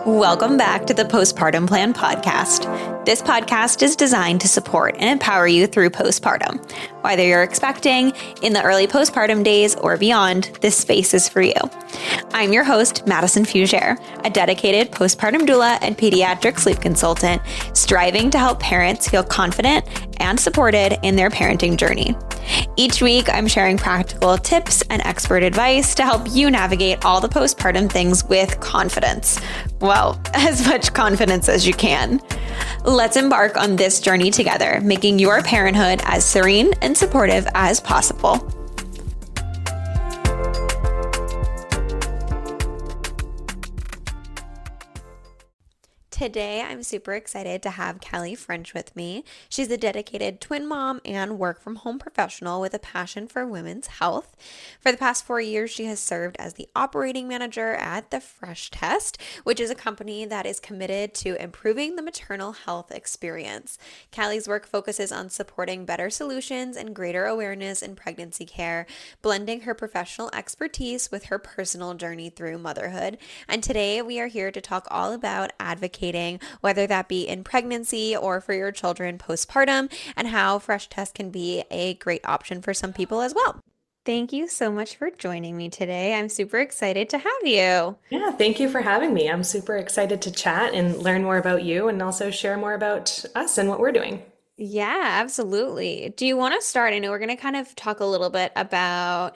Welcome back to the Postpartum Plan podcast. This podcast is designed to support and empower you through postpartum. Whether you're expecting, in the early postpartum days, or beyond, this space is for you. I'm your host, Madison Fugere, a dedicated postpartum doula and pediatric sleep consultant, striving to help parents feel confident and supported in their parenting journey. Each week, I'm sharing practical tips and expert advice to help you navigate all the postpartum things with confidence. Well, as much confidence as you can. Let's embark on this journey together, making your parenthood as serene and supportive as possible. Today, I'm super excited to have Cailee French with me. She's a dedicated twin mom and work-from-home professional with a passion for women's health. For the past 4 years, she has served as the operating manager at the Fresh Test, which is a company that is committed to improving the maternal health experience. Cailee's work focuses on supporting better solutions and greater awareness in pregnancy care, blending her professional expertise with her personal journey through motherhood. And today, we are here to talk all about advocating, whether that be in pregnancy or for your children postpartum, and how Fresh Test can be a great option for some people as well. Thank you so much for joining me today. I'm super excited to have you. Yeah, thank you for having me. I'm super excited to chat and learn more about you and also share more about us and what we're doing. Yeah, absolutely. Do you want to start? I know we're going to kind of talk a little bit about,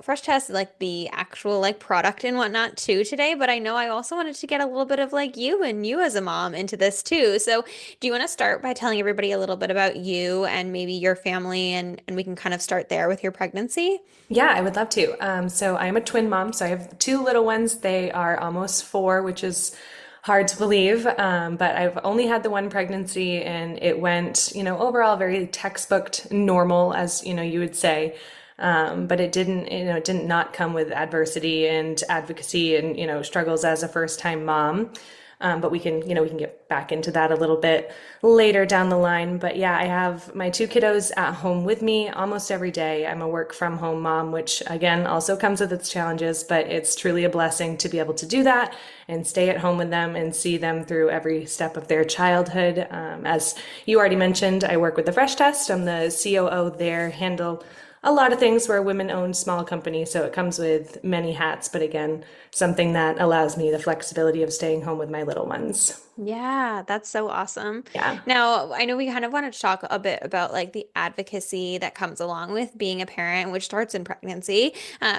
Fresh Test, like the actual like product and whatnot too today, but I know I also wanted to get a little bit of like you and you as a mom into this too. So do you want to start by telling everybody a little bit about you and maybe your family and we can kind of start there with your pregnancy? Yeah, I would love to. So I'm a twin mom, so I have two little ones. They are almost 4, which is hard to believe, but I've only had the one pregnancy and it went, overall very textbooked normal, as, you would say. But it didn't, it did not come with adversity and advocacy and, struggles as a first-time mom. But we can get back into that a little bit later down the line. But yeah, I have my 2 kiddos at home with me almost every day. I'm a work from home mom, which again also comes with its challenges, but it's truly a blessing to be able to do that and stay at home with them and see them through every step of their childhood. As you already mentioned, I work with the Fresh Test. I'm the COO there, handle a lot of things. We're a women-owned small company, so it comes with many hats, but again, something that allows me the flexibility of staying home with my little ones. Yeah, that's so awesome. Yeah. Now, I know we kind of wanted to talk a bit about like the advocacy that comes along with being a parent, which starts in pregnancy,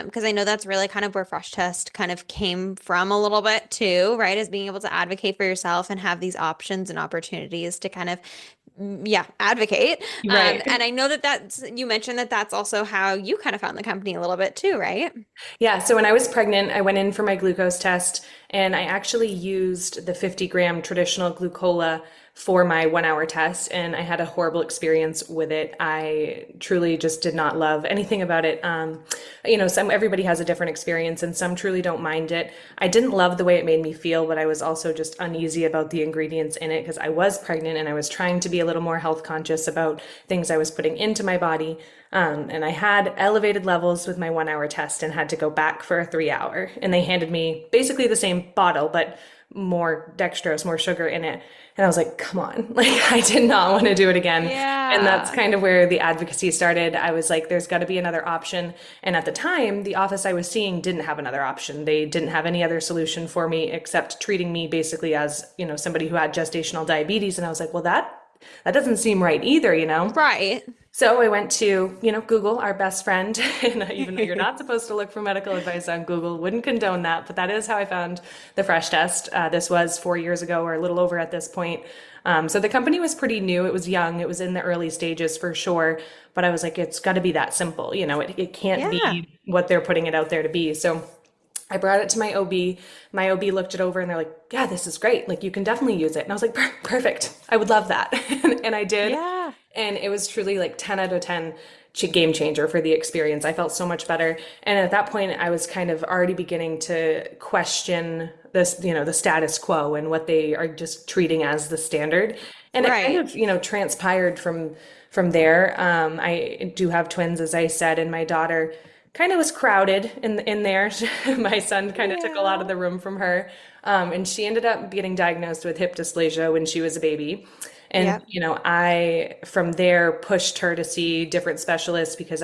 because I know that's really kind of where Fresh Test kind of came from a little bit too, right? Is being able to advocate for yourself and have these options and opportunities to kind of yeah, advocate. Right. And I know that you mentioned that that's also how you kind of found the company a little bit too, right? Yeah, so when I was pregnant, I went in for my glucose test and I actually used the 50-gram traditional glucola for my 1-hour test, and I had a horrible experience with it. I truly just did not love anything about it. Everybody has a different experience and some truly don't mind it. I didn't love the way it made me feel, but I was also just uneasy about the ingredients in it because I was pregnant and I was trying to be a little more health conscious about things I was putting into my body. And I had elevated levels with my 1-hour test and had to go back for a 3-hour. And they handed me basically the same bottle, but more dextrose, more sugar in it. And I was like, come on, like I did not want to do it again. Yeah. And that's kind of where the advocacy started. I was like, there's got to be another option. And at the time, the office I was seeing didn't have another option. They didn't have any other solution for me except treating me basically as, somebody who had gestational diabetes. And I was like, well, that doesn't seem right either, Right. So I went to, Google, our best friend, and even though you're not supposed to look for medical advice on Google, wouldn't condone that, but that is how I found the Fresh Test. This was 4 years ago or a little over at this point. So the company was pretty new. It was young. It was in the early stages for sure. But I was like, it's got to be that simple. It can't be what they're putting it out there to be. So I brought it to my OB. My OB looked it over and they're like, yeah, this is great. Like you can definitely use it. And I was like, perfect. I would love that. And I did. Yeah. And it was truly like 10 out of 10 game changer for the experience. I felt so much better. And at that point, I was kind of already beginning to question this, the status quo and what they are just treating as the standard. And Right. it kind of, transpired from there. I do have twins, as I said, and my daughter kind of was crowded in there. My son kind of took a lot of Yeah. the room from her, and she ended up getting diagnosed with hip dysplasia when she was a baby. And, Yep. I from there pushed her to see different specialists because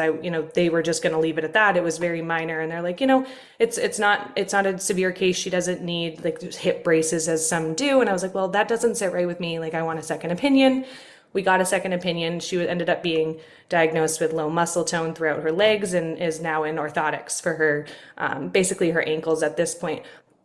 they were just going to leave it at that. It was very minor, and they're like, it's not a severe case. She doesn't need like hip braces as some do. And I was like, well, that doesn't sit right with me. Like, I want a second opinion. We got a second opinion. She ended up being diagnosed with low muscle tone throughout her legs and is now in orthotics for her, basically her ankles at this point.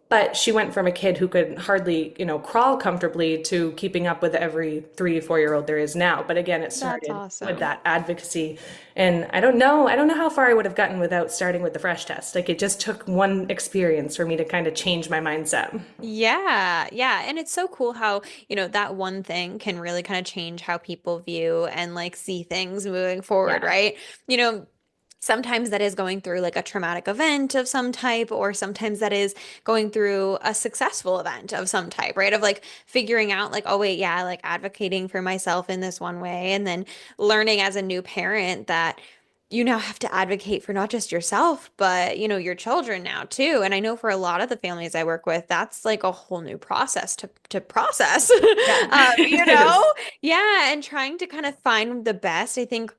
But she went from a kid who could hardly, crawl comfortably to keeping up with every 3, 4 year old there is now. But again, it That's started with awesome. that advocacy. And I don't know how far I would have gotten without starting with the fresh test. Like, it just took one experience for me to kind of change my mindset. Yeah, yeah. And it's so cool how, that one thing can really kind of change how people view and like see things moving forward, Yeah. right? You know, sometimes that is going through like a traumatic event of some type, or sometimes that is going through a successful event of some type, right? Of like figuring out like, oh wait, yeah, like advocating for myself in this one way, and then learning as a new parent that you now have to advocate for not just yourself, but your children now too. And I know for a lot of the families I work with, that's like a whole new process to process. Yeah, it is. Yeah, and trying to kind of find the best. I think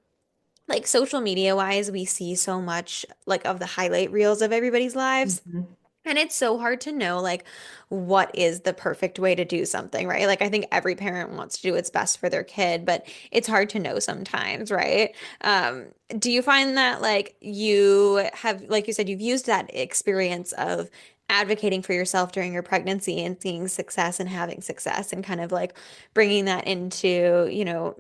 like social media wise, we see so much like of the highlight reels of everybody's lives. Mhm. And it's so hard to know like what is the perfect way to do something, right? Like I think every parent wants to do what's best for their kid, but it's hard to know sometimes, right? Do you find that like you have, like you said, you've used that experience of advocating for yourself during your pregnancy and seeing success and having success and kind of like bringing that into,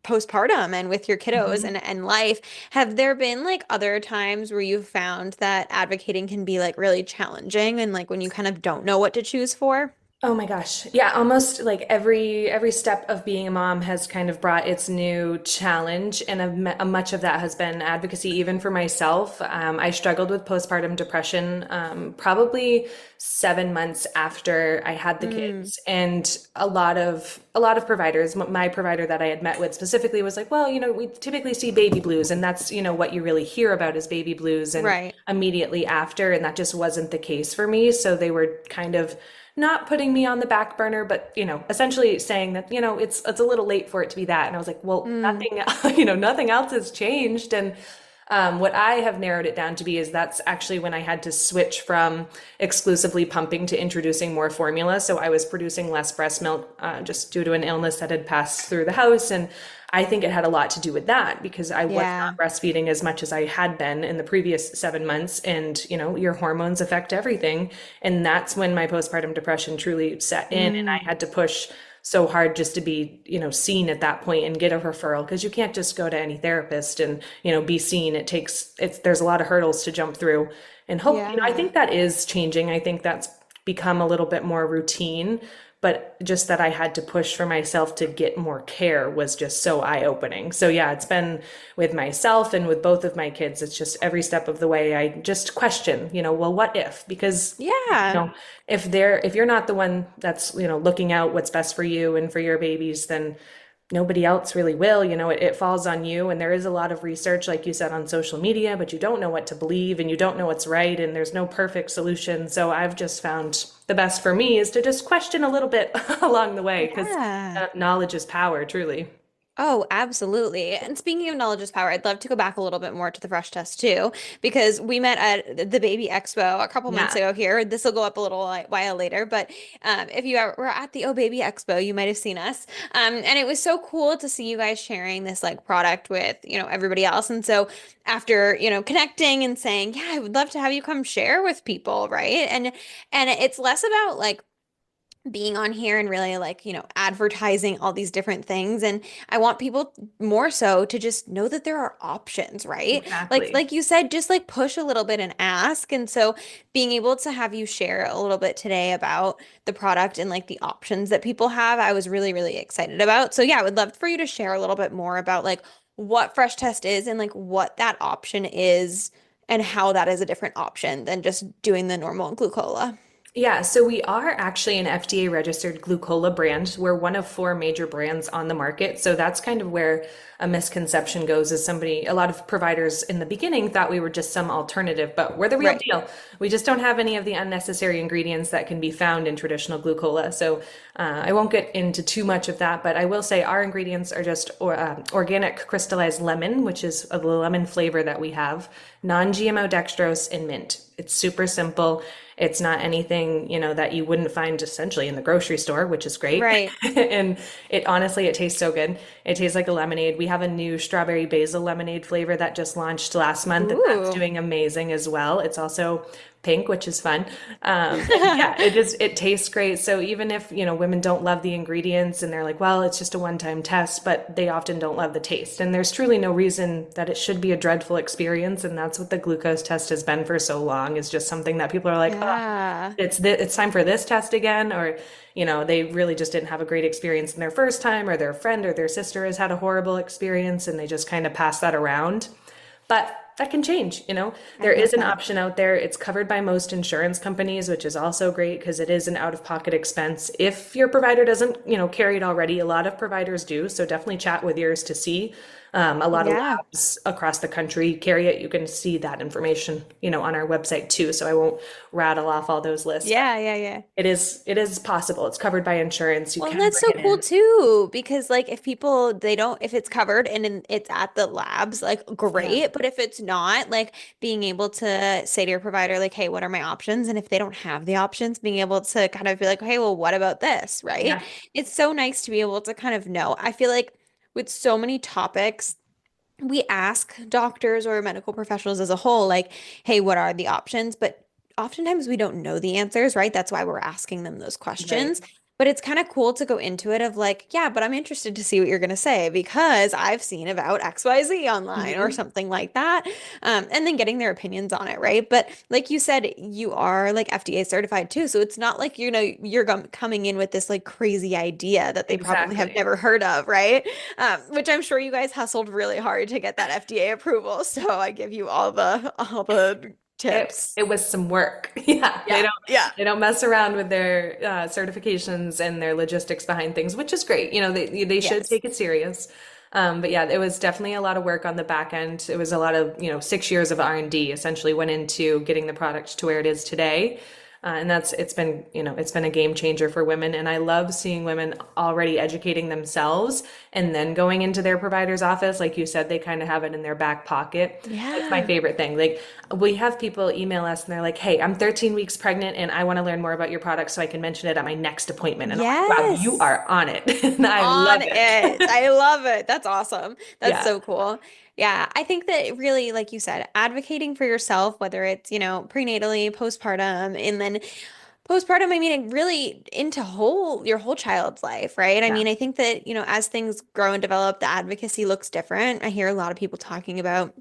postpartum and with your kiddos Mhm. and life. Have there been like other times where you've found that advocating can be like really challenging and like when you kind of don't know what to choose for? Oh my gosh. Yeah, almost like every step of being a mom has kind of brought its new challenge, and much of that has been advocacy, even for myself. I struggled with postpartum depression, probably 7 months after I had the Mm, kids, and a lot of providers, my provider that I had met with specifically was like, well, we typically see baby blues, and that's what you really hear about is baby blues, and right. immediately after, and that just wasn't the case for me. So they were kind of not putting me on the back burner, but essentially saying that it's a little late for it to be that. And I was like, well, Mm, nothing, nothing else has changed. And what I have narrowed it down to be is that's actually when I had to switch from exclusively pumping to introducing more formula. So I was producing less breast milk, just due to an illness that had passed through the house. And I think it had a lot to do with that because I was yeah. not breastfeeding as much as I had been in the previous 7 months. And, your hormones affect everything. And that's when my postpartum depression truly set in. And I Mm, had to push so hard just to be, seen at that point and get a referral because you can't just go to any therapist and, be seen. There's a lot of hurdles to jump through. And I yeah. think that is changing. I think that's become a little bit more routine, but just that I had to push for myself to get more care was just so eye-opening. So yeah, it's been with myself and with both of my kids. It's just every step of the way I just question, well, what if? Because you Yeah. know, if you're not the one that's, looking out what's best for you and for your babies, then nobody else really will. It falls on you. And there is a lot of research, like you said, on social media, but you don't know what to believe and you don't know what's right. And there's no perfect solution. So I've just found the best for me is to just question a little bit along the way because Yeah. knowledge is power, truly. Oh, absolutely. And speaking of knowledge is power, I'd love to go back a little bit more to the fresh test too, because we met at the Baby Expo a couple months Yeah. ago here. This will go up a little while later, but if you were at the Oh Baby Expo, you might have seen us. And it was so cool to see you guys sharing this like product with, everybody else. And so after, connecting and saying, yeah, I would love to have you come share with people, right? And it's less about like being on here and really like, advertising all these different things. And I want people more so to just know that there are options, right? Exactly. Like you said, just like push a little bit and ask. And so being able to have you share a little bit today about the product and like the options that people have, I was really, really excited about. So yeah, I would love for you to share a little bit more about like what Fresh Test is and like what that option is and how that is a different option than just doing the normal glucola. Yeah, so we are actually an FDA registered glucola brand. We're one of four major brands on the market. So that's kind of where a misconception goes is a lot of providers in the beginning thought we were just some alternative, but we're the real Right. deal. We just don't have any of the unnecessary ingredients that can be found in traditional glucola. So I won't get into too much of that, but I will say our ingredients are just organic crystallized lemon, which is the lemon flavor that we have, non-GMO dextrose, and mint. It's super simple. It's not anything, that you wouldn't find essentially in the grocery store, which is great. Right. And it tastes so good. It tastes like a lemonade. We have a new strawberry basil lemonade flavor that just launched last month, and that's Ooh. doing amazing as well. It's also pink, which is fun. And yeah, it tastes great. So even if, women don't love the ingredients and they're like, well, it's just a one-time test, but they often don't love the taste. And there's truly no reason that it should be a dreadful experience. And that's what the glucose test has been for so long, is just something that people are like, oh, Yeah. it's time for this test again, or they really just didn't have a great experience in their first time, or their friend or their sister has had a horrible experience and they just kind of pass that around. But that can change. I There is love an that. option out there. It's covered by most insurance companies, which is also great because it is an out-of-pocket expense. If your provider doesn't, carry it already, a lot of providers do. So definitely chat with yours to see. A lot of Yeah. labs across the country carry it. You can see that information, on our website too. So I won't rattle off all those lists, but Yeah, yeah, yeah. it is possible. It's covered by insurance. You Well, and can that's bring so it cool in. too, because like if people they don't if it's covered and it's at the labs, like Yeah, great. But if it's not, like being able to say to your provider, like, hey, what are my options? And if they don't have the options, being able to kind of be like, hey, well, what about this? Right? yeah, It's so nice to be able to kind of know. I feel like with so many topics we ask doctors or medical professionals as a whole, like, hey, what are the options? But oftentimes we don't know the answers, right? That's why we're asking them those right. questions. But it's kind of cool to go into it of like, yeah, but I'm interested to see what you're going to say because I've seen about XYZ online or Mhm. something like that. And then getting their opinions on it, right? But like you said, you are like FDA certified too. So it's not like, you're coming in with this like crazy idea that they probably have Exactly. never heard of, right? Which I'm sure you guys hustled really hard to get that FDA approval. So I give you all the tips. It was some work. Yeah, Yeah, yeah, they don't mess around with their certifications and their logistics behind things, which is great. They should yes. take it serious. But yeah, it was definitely a lot of work on the back end. It was a lot of 6 years of R&D essentially went into getting the product to where it is today. And it's been a game changer for women. And I love seeing women already educating themselves and then going into their provider's office. Like you said, they kind of have it in their back pocket. That's my Yeah. favorite thing. Like we have people email us and they're like, hey, I'm 13 weeks pregnant and I want to learn more about your product so I can mention it at my next appointment. And I'm like, wow, you Yes. are on it. And I On love it. it. I love it. That's awesome. That's Yeah. so cool. Yeah, I think that really, like you said, advocating for yourself, whether it's, prenatally, postpartum, and then postpartum, I mean, really into your whole child's life, right? I Yeah. mean, I think that, as things grow and develop, the advocacy looks different. I hear a lot of people talking about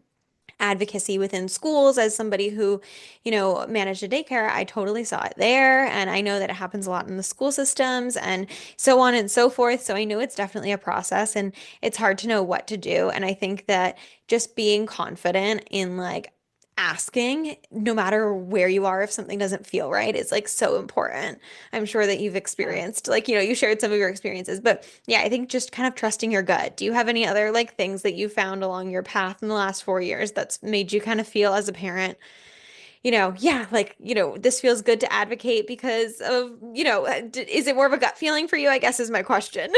advocacy within schools as somebody who, managed a daycare. I totally saw it there. And I know that it happens a lot in the school systems and so on and so forth. So I know it's definitely a process and it's hard to know what to do. And I think that just being confident in like asking, no matter where you are, if something doesn't feel right, is like so important. I'm sure that you've Yeah. experienced, like, you shared some of your experiences, but yeah, I think just kind of trusting your gut. Do you have any other like things that you found along your path in the last 4 years that's made you kind of feel as a parent, yeah, like, this feels good to advocate because of, is it more of a gut feeling for you, I guess is my question.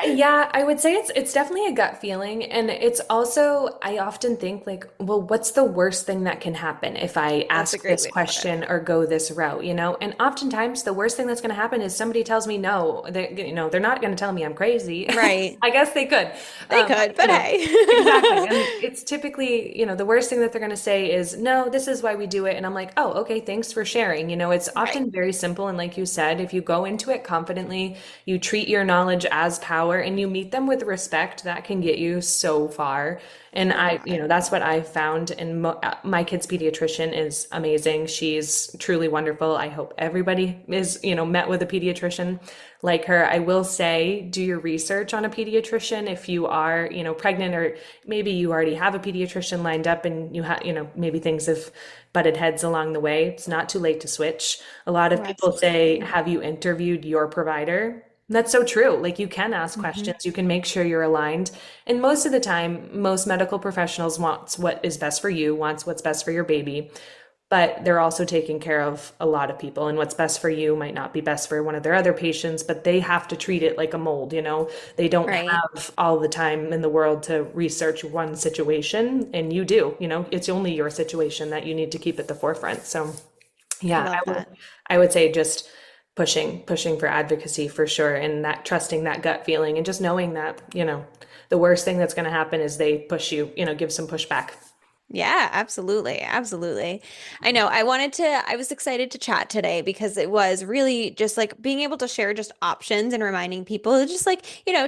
Yeah, I would say it's definitely a gut feeling, and it's also I often think like, well, what's the worst thing that can happen if I That's a ask great this way to put it. question or go this route? And oftentimes the worst thing that's going to happen is somebody tells me no. They're not going to tell me I'm crazy. Right. I guess they could, They but could, but hey. exactly. And it's typically, the worst thing that they're going to say is, no, this is why we do it. And I'm like, oh, okay, thanks for sharing. It's Right. often very simple. And like you said, if you go into it confidently, you treat your knowledge as power and you meet them with respect, that can get you so far. And Oh God. that's what I've found. And my kid's pediatrician is amazing. She's truly wonderful. I hope everybody is, met with a pediatrician like her. I will say, do your research on a pediatrician if you are, pregnant, or maybe you already have a pediatrician lined up and you have, maybe things have butted heads along the way, it's not too late to switch. A lot Oh, of people say, absolutely. have you interviewed your provider? That's so true. Like you can ask Hmm. questions, you can make sure you're aligned. And most of the time, most medical professionals wants what is best for you, wants what's best for your baby. But they're also taking care of a lot of people, and what's best for you might not be best for one of their other patients, but they have to treat it like a mold, you know? They don't Right. have all the time in the world to research one situation, and you do, you know? It's only your situation that you need to keep at the forefront. So, I yeah, love that. I would say just pushing for advocacy for sure, and that trusting that gut feeling and just knowing that, the worst thing that's going to happen is they push you, give some pushback. Yeah, absolutely. Absolutely. I know. I was excited to chat today because it was really just like being able to share just options and reminding people just like,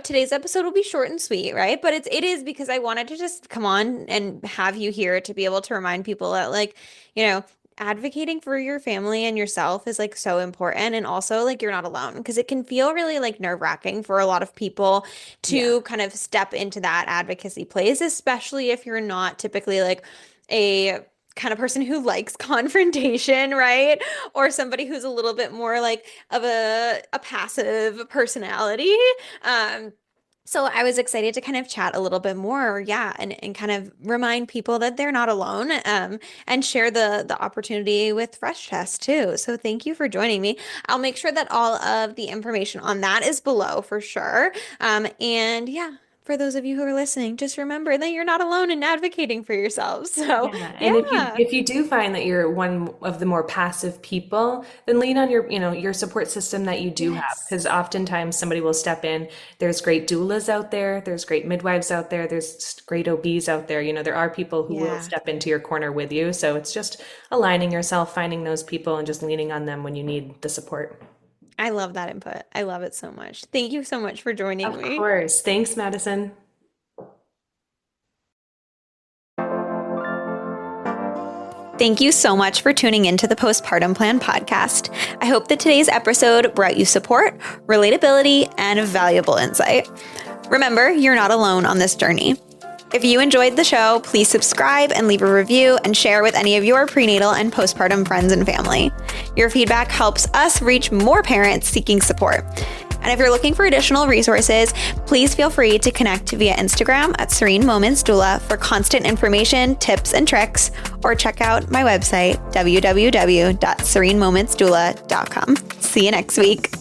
today's episode will be short and sweet, right? But it is because I wanted to just come on and have you here to be able to remind people that like, you know, advocating for your family and yourself is like so important. And also like you're not alone because it can feel really like nerve-wracking for a lot of people Yeah. to kind of step into that advocacy place, especially if you're not typically like a kind of person who likes confrontation, right? Or somebody who's a little bit more like of a passive personality. Um, so I was excited to kind of chat a little bit more, yeah, and kind of remind people that they're not alone, and share the opportunity with Fresh Test too. So thank you for joining me. I'll make sure that all of the information on that is below for sure. And yeah, for those of you who are listening, just remember that you're not alone in advocating for yourselves. So Yeah, and yeah, if you do find that you're one of the more passive people, then lean on your support system that you do have, yes, because oftentimes somebody will step in. There's great doulas out there, there's great midwives out there, there's great OBs out there. There are people who will yeah. step into your corner with you. So it's just aligning yourself, finding those people, and just leaning on them when you need the support. I love that input. I love it so much. Thank you so much for joining Of me. course. Thanks, Madison. Thank you so much for tuning into the Postpartum Plan podcast. I hope that today's episode brought you support, relatability, and valuable insight. Remember, you're not alone on this journey. If you enjoyed the show, please subscribe and leave a review and share with any of your prenatal and postpartum friends and family. Your feedback helps us reach more parents seeking support. And if you're looking for additional resources, please feel free to connect via Instagram at Serene Moments Doula for constant information, tips, and tricks, or check out my website, www.serenemomentsdoula.com. See you next week.